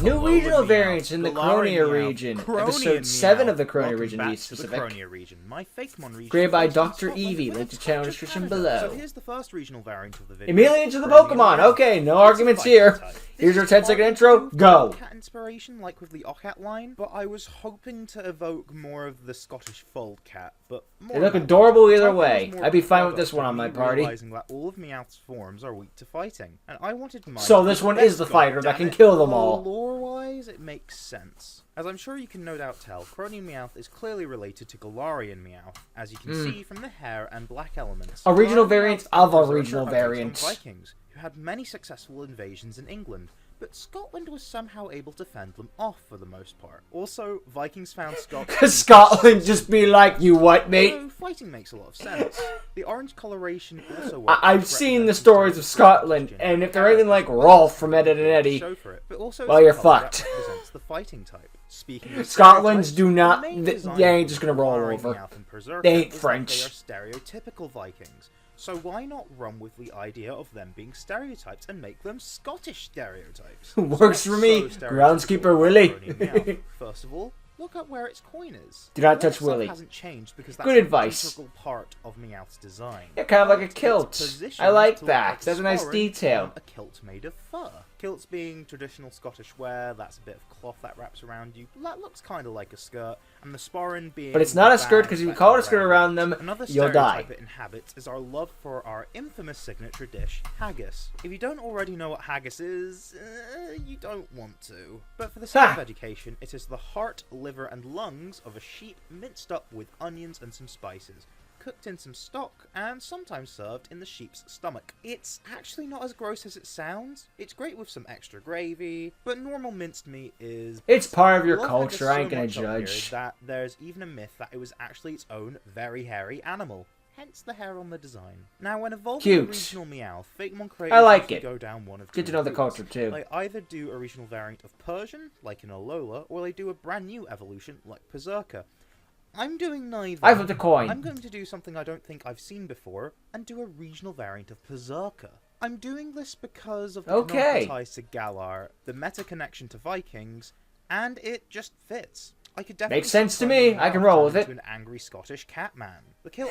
New regional variants in the Croneo region. Episode 7 of the Croneo region, to be specific. Created by Dr. Eevee. Link to channel description below. So here's the first regional variant of the video. Immediately into the Pokemon. Okay, no arguments here. Here's your 10-second intro. Go. Cat inspiration, like with the Ocat line, but I was hoping to evoke more of the Scottish Fold cat. But they look adorable either way. I'd be fine with this one on my party. Realizing that all of Meowth's forms are weak to fighting, and I wanted my so this one is the fighter that can kill them all. Lore-wise, it makes sense. As I'm sure you can no doubt tell, Croneo Meowth is clearly related to Galarian Meowth, as you can see from the hair and black elements. A regional variant of a regional variant. Vikings, who had many successful invasions in England, but Scotland was somehow able to fend them off for the most part. Also, Vikings found Scotland... Because Scotland just be like, you what, mate? So, fighting makes a lot of sense. The orange coloration also works. I've seen the stories of Scotland, and if they're anything like Rolf from Ed, Edd and Eddy, well, you're fucked. The fighting type. Speaking of Scotland's do not... They ain't just gonna roll over. They ain't French. They are stereotypical Vikings. So why not run with the idea of them being stereotypes and make them Scottish stereotypes? Works for me, Groundskeeper Willie. First of all, look at where its coin is. Do not touch Willie. Hasn't changed because that's good advice. An integral part of Meowth's design. Yeah, kind of like a kilt. I like that. That's a nice detail. A kilt made of fur. Kilts being traditional Scottish wear, that's a bit of cloth that wraps around you. That looks kind of like a skirt. And the sporran being... But it's not a skirt, because if you call it a skirt around them, you'll die. Another stereotype it inhabits is our love for our infamous signature dish, haggis. If you don't already know what haggis is, you don't want to. But for the sake of education, it is the heart, liver, and lungs of a sheep minced up with onions and some spices, cooked in some stock, and sometimes served in the sheep's stomach. It's actually not as gross as it sounds. It's great with some extra gravy, but normal minced meat is... It's part of your culture, I ain't gonna judge. That there's even a myth that it was actually its own very hairy animal. Hence the hair on the design. Now, when evolving a regional Meowth, Fakemon creators go down one of two Good to know the routes. culture, too. They either do a regional variant of Persian, like in Alola, or they do a brand new evolution, like Berserker. I'm doing neither. I flipped a coin. I'm going to do something I don't think I've seen before, and do a regional variant of Berserker. I'm doing this because of the canonical ties to Galar, the meta connection to Vikings, and it just fits. I could definitely makes sense to me. I can roll with it. An angry Scottish cat man. The kill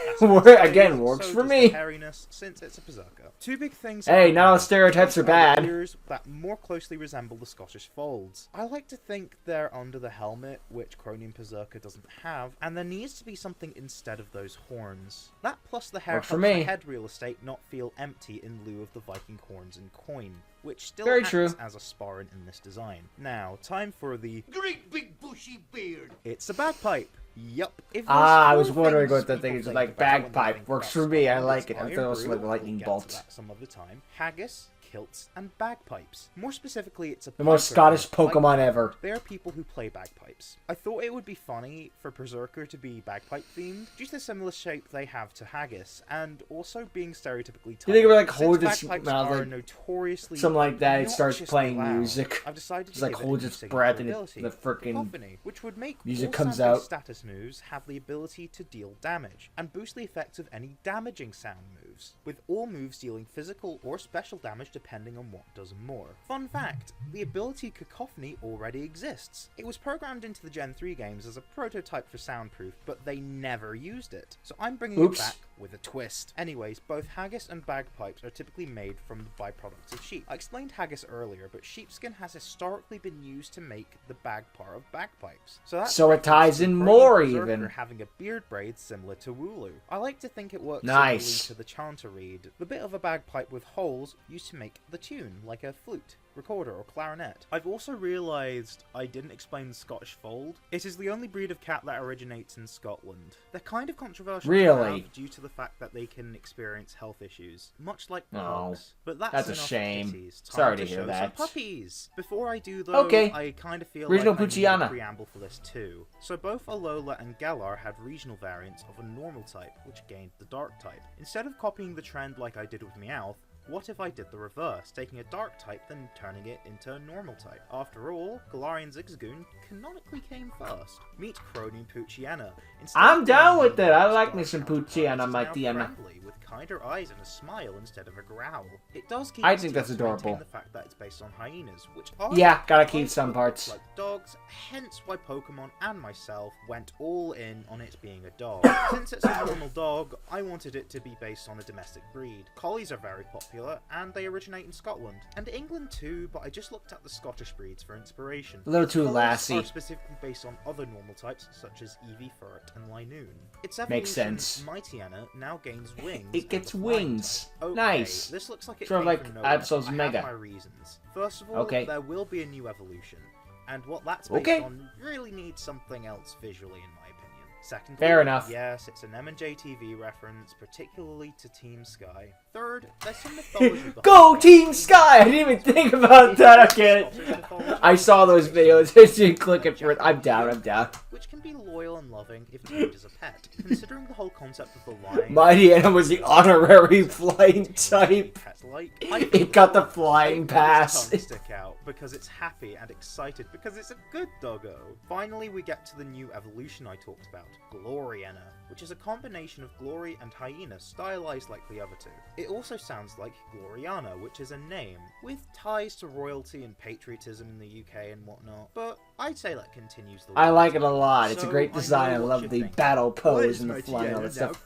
again works for me. Hairiness, since it's a berserker. Two big things. Hey, not all stereotypes are bad. That more closely resemble the Scottish folds. I like to think they're under the helmet, which Croneo Berserker doesn't have, and there needs to be something instead of those horns. That plus the hair helps the head real estate not feel empty in lieu of the Viking horns and coin, which still acts as a sporran in this design. Now, time for the great big bushy beard. It's a bagpipe. Yup. I was wondering what that thing is like. Bagpipe works for me. I like it. I thought it was like a lightning bolt. Some other time. Haggis, kilts, and bagpipes. More specifically, it's the most Scottish Pokemon ever. They are people who play bagpipes. I thought it would be funny for Berserker to be bagpipe themed, due to the similar shape they have to Haggis, and also being stereotypically tight. You think it would like hold its mouth, like, notoriously something like that? It starts playing music. I've decided to like hold its breath and the freaking which would make music comes out. Status moves have the ability to deal damage and boost the effects of any damaging sound moves, with all moves dealing physical or special damage depending on what does more. Fun fact, the ability Cacophony already exists. It was programmed into the Gen 3 games as a prototype for soundproof, but they never used it. So I'm bringing it back with a twist. Anyways, both haggis and bagpipes are typically made from the byproducts of sheep. I explained haggis earlier, but sheepskin has historically been used to make the bag part of bagpipes. So it ties in more even. Having a beard braid similar to Wooloo. I like to think it works similarly to the chanter reed, the bit of a bagpipe with holes used to make the tune, like a flute, recorder, or clarinet. I've also realised I didn't explain the Scottish Fold. It is the only breed of cat that originates in Scotland. They're kind of controversial to have due to the fact that they can experience health issues, much like dogs. But that's a shame. Sorry to hear that. Some puppies. Before I do though, I kind of feel like I need a preamble for this too. So both Alola and Galar had regional variants of a normal type, which gained the dark type. Instead of copying the trend like I did with Meowth, What if I did the reverse, taking a dark type then turning it into a normal type? After all, Galarian Zigzagoon canonically came first. Meet Croneo Poochyena. I'm down with it. I like me some Poochyena, my Tiana. With kinder eyes and a smile instead of a growl. It does keep I think that's adorable. The fact that it's based on hyenas, which yeah, gotta keep some parts. Like dogs, hence why Pokemon and myself went all in on it being a dog. Since it's a normal dog, I wanted it to be based on a domestic breed. Collies are very popular, and they originate in Scotland. And England too, but I just looked at the Scottish breeds for inspiration. A little too Collies lassie. are specifically based on other normal types, such as Eevee, Ferret, and Linoon. Its Makes sense. Mightyena now gains wings. It gets wings. Okay, Nice. This looks like it sort of like Absol's Mega. I have my reasons. First of all, there will be a new evolution, and what that's based on really needs something else visually, in my opinion. Secondly, fair enough. Yes, it's an M&J TV reference, particularly to Team Sky. Third, there's some mythology. Go Team Sky! I didn't even think about that. I get it. I saw those videos. I didn't click it for it. I'm down. I'm down. Which can be loyal and loving if named as a pet, considering the whole concept of the line. Mightyena was the honorary flying type. It got the flying pass. Stick out because it's happy and excited because it's a good doggo. Finally, we get to the new evolution I talked about, Gloriana, which is a combination of Glory and Hyena stylized like the other two. It also sounds like Gloriana, which is a name, with ties to royalty and patriotism in the UK and whatnot, but I'd say that continues the I like it a lot. It's a great design. I love the battle pose and the flying and all that stuff.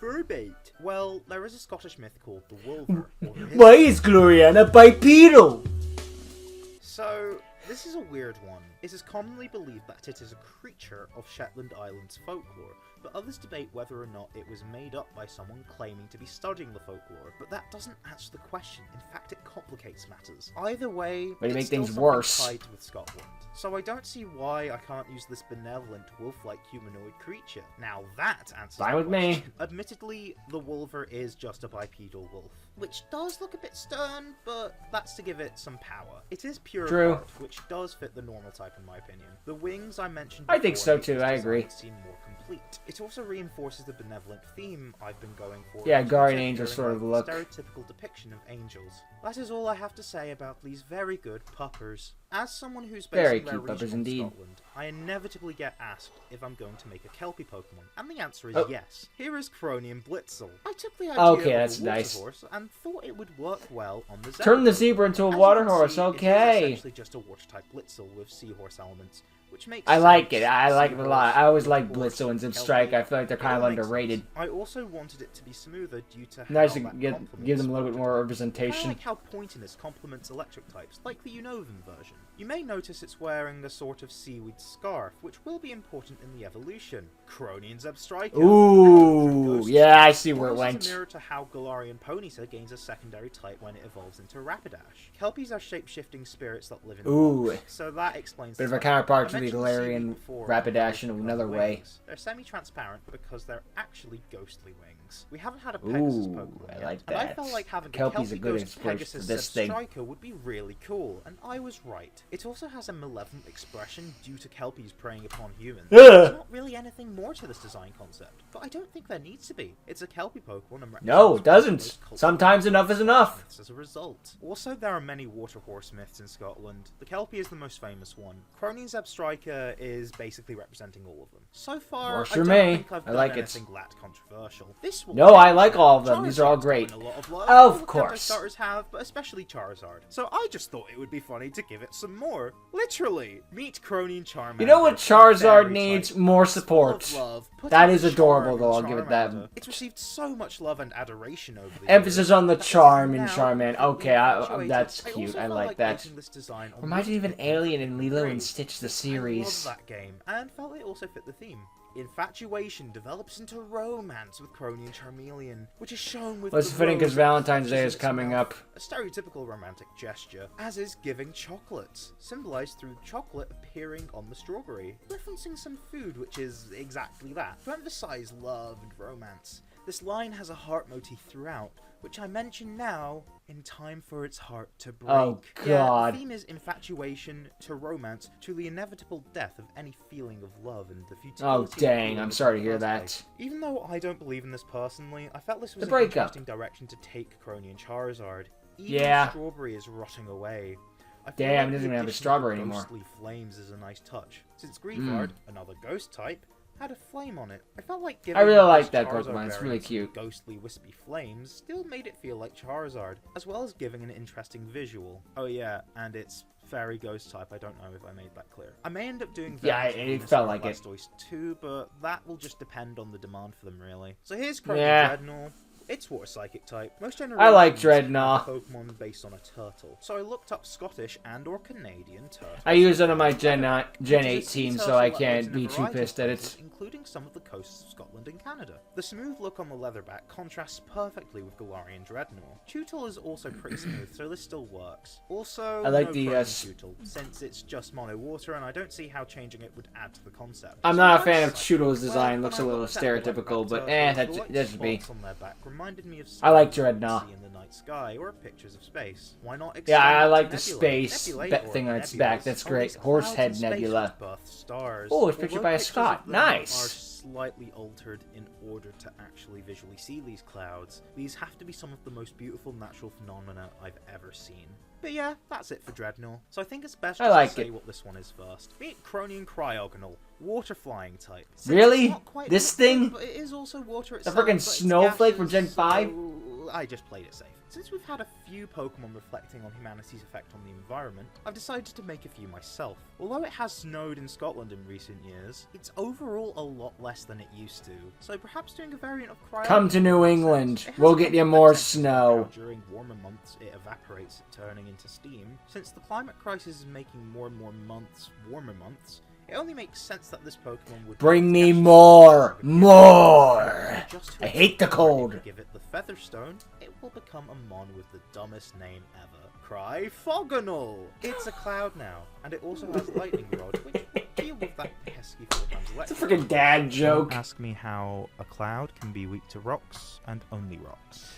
Well, there is a Scottish myth called the Wolver. Why is Gloriana bipedal? So, this is a weird one. It is commonly believed that it is a creature of Shetland Islands folklore, but others debate whether or not it was made up by someone claiming to be studying the folklore. But that doesn't answer the question. In fact, it complicates matters. Either way, but it makes things still worse. tied with Scotland. So I don't see why I can't use this benevolent wolf-like humanoid creature. Now that answers Fine with me. Admittedly, the Wolver is just a bipedal wolf, which does look a bit stern, but that's to give it some power. It is pure heart, which does fit the normal type in my opinion. The wings I mentioned before, I think so too, I agree. Seem more complete. It also reinforces the benevolent theme I've been going for. Yeah, guardian angel sort of look. Stereotypical depiction of angels. That is all I have to say about these very good puppers. As someone who's based in their region in Scotland, I inevitably get asked if I'm going to make a Kelpie Pokemon, and the answer is yes. Here is Croneo Blitzel. I took the idea of a water horse and thought it would work well on the zebra. Turn the zebra into a water horse, okay. It is essentially just a water-type Blitzel with seahorse elements, which makes I like it. I like it a lot. I always like Blitzel and Zipstrike. I feel like they're kind of underrated. I also wanted it to be smoother due to how nice to give them a little bit more representation. I like how pointiness complements electric types, like the Unova version. You may notice it's wearing a sort of seaweed scarf, which will be important in the evolution. Croneo Zebstrika. Ooh, yeah, I see where it went. It's a mirror to how Galarian Ponyta gains a secondary type when it evolves into Rapidash. Kelpies are shape-shifting spirits that live in the water, so that explains bit of a counterpart to the Galarian Rapidash in another way. They're semi-transparent because they're actually ghostly wings. We haven't had a Pegasus Pokemon yet, like and I felt like having a Kelpie Ghost Pegasus Zebstrika would be really cool, and I was right. It also has a malevolent expression due to Kelpies preying upon humans. There's not really anything more to this design concept, but I don't think there needs to be. It's a Kelpie Pokemon and no, it doesn't. Sometimes enough is enough. As a result. Also, there are many water horse myths in Scotland. The Kelpie is the most famous one. Croneo Zebstrika is basically representing all of them. So far, I don't think I've done anything that controversial. No, I like all of them. These are all great. Of course. Starters have, but especially Charizard. So I just thought it would be funny to give it some more. Literally. Meet Croneo Charmander. You know what Charizard needs? More support. That is adorable, though. I'll give it that. It's received so much love and adoration over the emphasis on the charm in Charmander. Okay, that's cute. I like that. Reminds me of an alien in Lilo and Stitch the series. I love that game, and felt it also fit the theme. Infatuation develops into romance with Croneo and Charmeleon, which is shown with it's fitting because Valentine's Day is coming up. A stereotypical romantic gesture, as is giving chocolates, symbolized through chocolate appearing on the strawberry, referencing some food which is exactly that, to emphasize love and romance. This line has a heart motif throughout, which I mention now in time for its heart to break. Oh, God. Yeah, the theme is infatuation to romance to the inevitable death of any feeling of love and the futility. Oh, dang. I'm sorry to hear that. Even though I don't believe in this personally, I felt this was an interesting direction to take Croneo and Charizard. Even Yeah. strawberry is rotting away. I feel Damn, like it doesn't the even have a addition of strawberry the anymore. ghostly flames is a nice touch. Since Grievard, another ghost type, had a flame on it. I felt like giving I really like these that Charizard Pokemon. It's really variants cute. ghostly wispy flames still made it feel like Charizard, as well as giving an interesting visual. Oh yeah, and it's fairy ghost type. I don't know if I made that clear. I may end up doing Yeah, variants of it Venusaur felt and like it. Blastoise too, but that will just depend on the demand for them, really. So here's Croneo Yeah. Dreadnought. It's water psychic type. Most I like generations Dreadnought. have a Pokemon based on a turtle, so I looked up Scottish and or Canadian turtles. I use it on my Gen Which is a 8 sea team, so turtle I that lives can't in a be too variety of pissed at places, it. including some of the coasts of Scotland and Canada. The smooth look on the leatherback contrasts perfectly with Galarian Dreadnought. Tutel is also pretty smooth, so this still works. Also, I like no the, Chrome Tutel, since it's just mono water, and I don't see how changing it would add to the concept. I'm So not a fan of that's- Tutel's design. Well, Looks a when I little looked at the stereotypical, leatherback but turtles, that the should white be. spots on their back reminded me of I like stars you'd Dreadnought. see in the night sky or pictures of space. Why not Yeah, extend I it to like the nebulae? space Nebulae, that or thing on its nebulas, back. That's are great. these Horse clouds head in space nebula. which birth stars. Oh, it's pictured Although by a pictures Scot. of them Nice. Are slightly altered in order to actually visually see these clouds. These have to be some of the most beautiful natural phenomena I've ever seen. But yeah, that's it for Dreadnought. So I think it's best I just like to say it. what this one is first. Meet Croneo Cryogonal, water flying type. Since Really? it's not quite This liquid, thing? but it is also water The itself. freaking but it's snowflake from gaseous, Gen 5? so I just played it safe. Since we've had a few Pokemon reflecting on humanity's effect on the environment, I've decided to make a few myself. Although it has snowed in Scotland in recent years, it's overall a lot less than it used to. So perhaps doing a variant of Cryogonal. Come to New makes England. sense. It has We'll a get you complex more sense of snow. how during warmer months it evaporates, turning into steam. Since the climate crisis is making more and more months warmer months, it only makes sense that this Pokemon would Bring me potentially more. be More. just to I hate the its cold. If you give it the Featherstone, it will become a mon with the dumbest name ever. Cryfogonal! It's a cloud now, and it also has Lightning Rod, which will deal with that pesky 4 times It's a electric. freaking dad joke. Ask me how a cloud can be weak to rocks, and only rocks.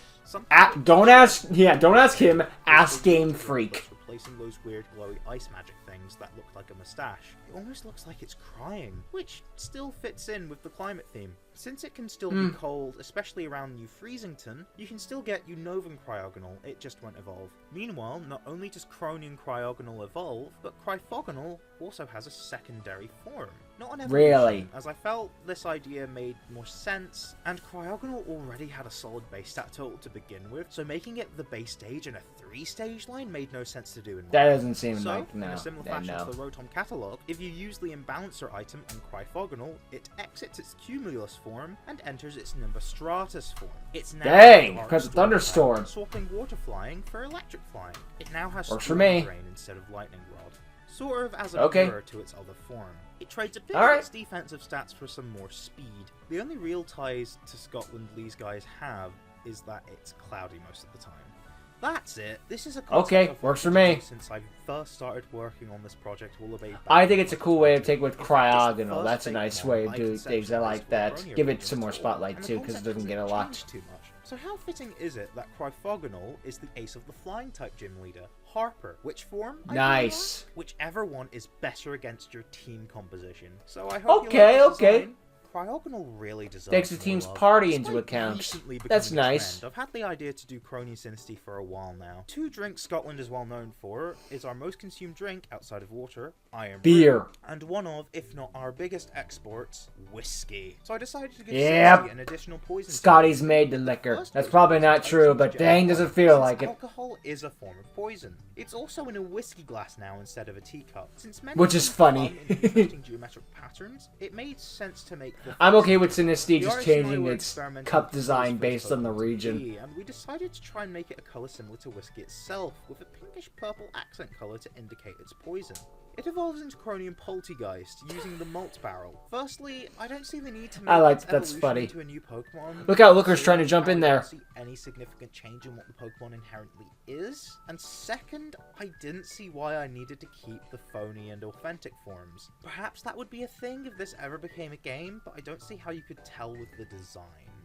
Don't ask. Yeah, don't ask him. Ask Game Freak. Replacing those weird glowy ice magic things that look like a mustache. It almost looks like it's crying, which still fits in with the climate theme. Since it can still be cold, especially around New Freezington, you can still get Unovan Cryogonal, it just won't evolve. Meanwhile, not only does Croneo Cryogonal evolve, but Cryfogonal also has a secondary form. Not an evolution, Really? as I felt this idea made more sense, and Cryogonal already had a solid base stat total to begin with, so making it the base stage in a 3-stage line made no sense to do in That my doesn't seem so, like no. in a similar Yeah, fashion no. to the Rotom catalog, if you use the Imbalancer item on Cryfogonal, it exits its Cumulus form and enters its Nimbus Stratus form. It's now Dang, Dark because of Storm Thunderstorm. type, swapping water flying for electric flying. It now has Works for Storm me. Drain instead of Lightning Rod, sort of as a Okay. mirror to its other form. It trades a bit All of right. its defensive stats for some more speed. The only real ties to Scotland these guys have is that it's cloudy most of the time. That's it. This is a concept Okay, I've works for wanted to me. do since I first started working on this project all the way back I think in it's a cool way of 2020. taking with In fact, it's the Cryogonal. first That's a fake nice mon way of I doing things. I conceptualized like for that. Croneo Give it region some more at all, spotlight and the too, because it concept doesn't hasn't get a lot. changed too much. So how fitting is it that Cryfogonal is the ace of the flying type gym leader, Harper? Which form? I Nice. do that? Whichever one is better against your team composition. So I hope Okay, you like this okay. design. Cryogonal really deserves Takes the more team's love. party into Despite account. recently That's becoming a nice. trend, I've had the idea to do Croneo Synesty for a while now. 2 drinks Scotland is well known for is our most consumed drink outside of water, Iron Beer. Brew, and one of, if not our biggest exports, whiskey. So I decided to give Yep. Synesty an additional poison. Scotty's made the liquor. First That's dose probably was not poison true, to but Gen dang, 1, does it feel since like it. Alcohol is a form of poison. It's also in a whiskey glass now instead of a teacup. Since many Which is have funny. fun in interesting geometric patterns, it made sense to make the I'm okay with Synesty the just artist and I changing were its experimenting cup with design first based on the Pokemon region. TV, and we decided to try and make it a colour similar to whiskey itself, with a pinkish purple accent colour to indicate its poison. It evolves into Croneo Poltegeist using the malt barrel. Firstly, I don't see the need to make I like its that's evolution funny. into a new Pokemon. Look out, Looker's trying to jump in I there. don't see any significant change in what the Pokemon inherently is. And second, I didn't see why I needed to keep the phony and authentic forms. Perhaps that would be a thing if this ever became a game, but I don't see how you could tell with the design.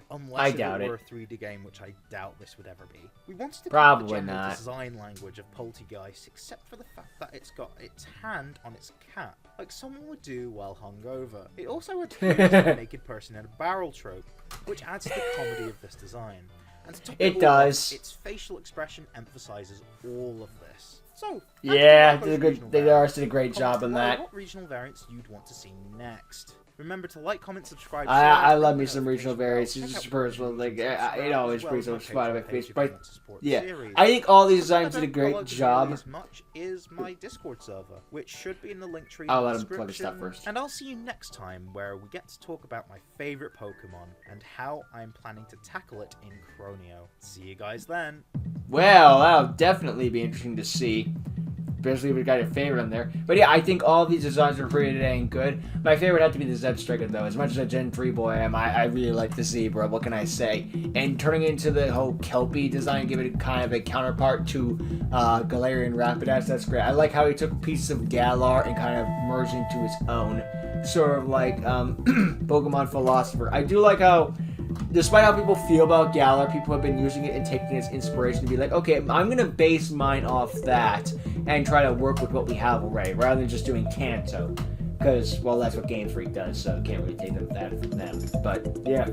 Unless I if doubt it were it. a 3D game, which I doubt this would ever be. We wanted to Probably keep the general not. design language of Poltegeist, except for the fact that it's got its hand on its cap, like someone would do while hungover. It also adheres to a naked person in a barrel trope, which adds to the comedy of this design. And to top It all does. off, its facial expression emphasizes all of this. So, Yeah, they always did a great job on that. What regional variants you'd want to see next? Remember to like, comment, subscribe. I love me some regional variants. It's just personal, like it always brings a smile on my face. But yeah, I think all these designs did a great job. As much is my Discord server, which should be in the link tree. I'll in the let him plug his stuff description. first. And I'll see you next time, where we get to talk about my favorite Pokemon and how I'm planning to tackle it in Croneo. See you guys then. Well, that'll definitely be interesting to see. Especially if we got your favorite on there. But yeah, I think all these designs are pretty dang good. My favorite had to be the Zebstrika though. As much as a Gen 3 boy I am, I really like the Zebra. What can I say? And turning into the whole Kelpie design, give it kind of a counterpart to Galarian Rapidash, that's great. I like how he took pieces of Galar and kind of merged into his own. Sort of like Pokemon Philosopher. I do like how, despite how people feel about Galar, people have been using it and taking it as inspiration to be like, okay, I'm going to base mine off that and try to work with what we have already, rather than just doing Kanto. Because, well, that's what Game Freak does, so can't really take that from them. But, yeah.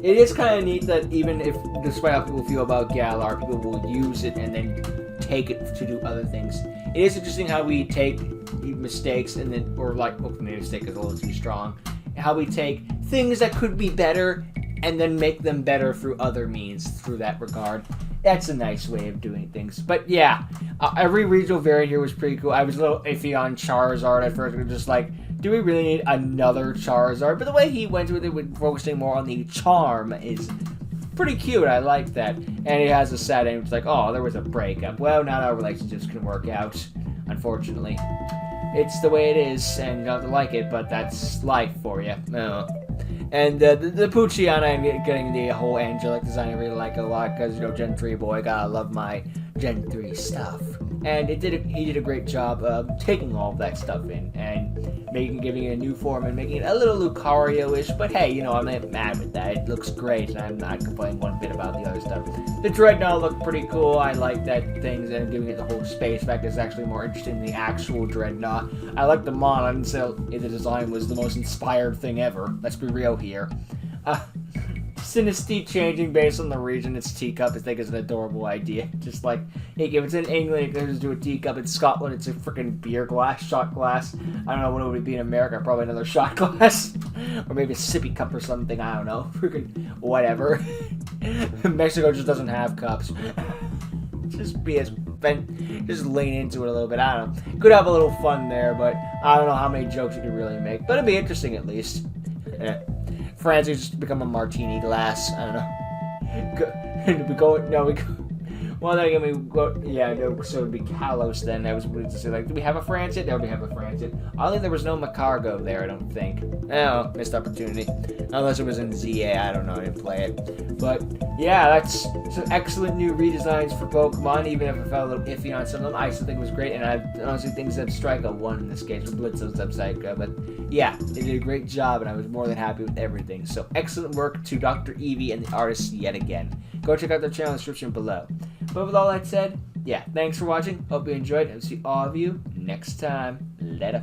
It is kind of neat that even if, despite how people feel about Galar, people will use it and then take it to do other things. It is interesting how we take mistakes and then, or like, well, maybe mistake is a little too strong, how we take things that could be better and then make them better through other means through that regard. That's a nice way of doing things. But yeah, every regional variant here was pretty cool. I was a little iffy on Charizard at first. I was just like, do we really need another Charizard? But the way he went with it, with focusing more on the charm, is pretty cute. I like that. And it has a sad end. It's like, oh, there was a breakup. Well, not our relationships can work out, unfortunately. It's the way it is, and you don't have to like it, but that's life for you. And the Poochyena and getting the whole angelic design, I really like it a lot, because, you know, Gen 3 boy, gotta love my Gen 3 stuff. And he did a great job of taking all of that stuff in and giving it a new form and making it a little Lucario-ish. But hey, you know, I'm not mad with that. It looks great, and I'm not complaining one bit about the other stuff. The Dreadnought looked pretty cool. I like that things and giving it the whole space fact is actually more interesting than the actual Dreadnought. I like the Mon. I didn't say the design was the most inspired thing ever. Let's be real here. Sinistea changing based on the region its teacup, I think, is an adorable idea. Just like, hey, if it's in England, it goes to a teacup. In Scotland, it's a freaking beer glass, shot glass. I don't know what it would be in America. Probably another shot glass, or maybe a sippy cup or something. I don't know. Freaking whatever. Mexico just doesn't have cups. Just lean into it a little bit. I don't know. Could have a little fun there, but I don't know how many jokes you could really make. But it'd be interesting at least. France has just become a martini glass. I don't know. Well, then again, we go. Yeah, no, so it would be Kalos then. I was going to say, like, do we have a France yet? No, we have a France yet. I think there was no Macargo there, I don't think. Oh, missed opportunity. Unless it was in ZA, I don't know, I didn't play it. But, yeah, that's some excellent new redesigns for Pokemon, even if I felt a little iffy on some of them. I still think it was great, and I honestly think Zebstrika won in this case, with Blitzo Zebstrika. But, yeah, they did a great job, and I was more than happy with everything. So, excellent work to Dr. Eevee and the artists yet again. Go check out their channel in the description below. But with all that said, yeah, thanks for watching. Hope you enjoyed, and see all of you next time. Later.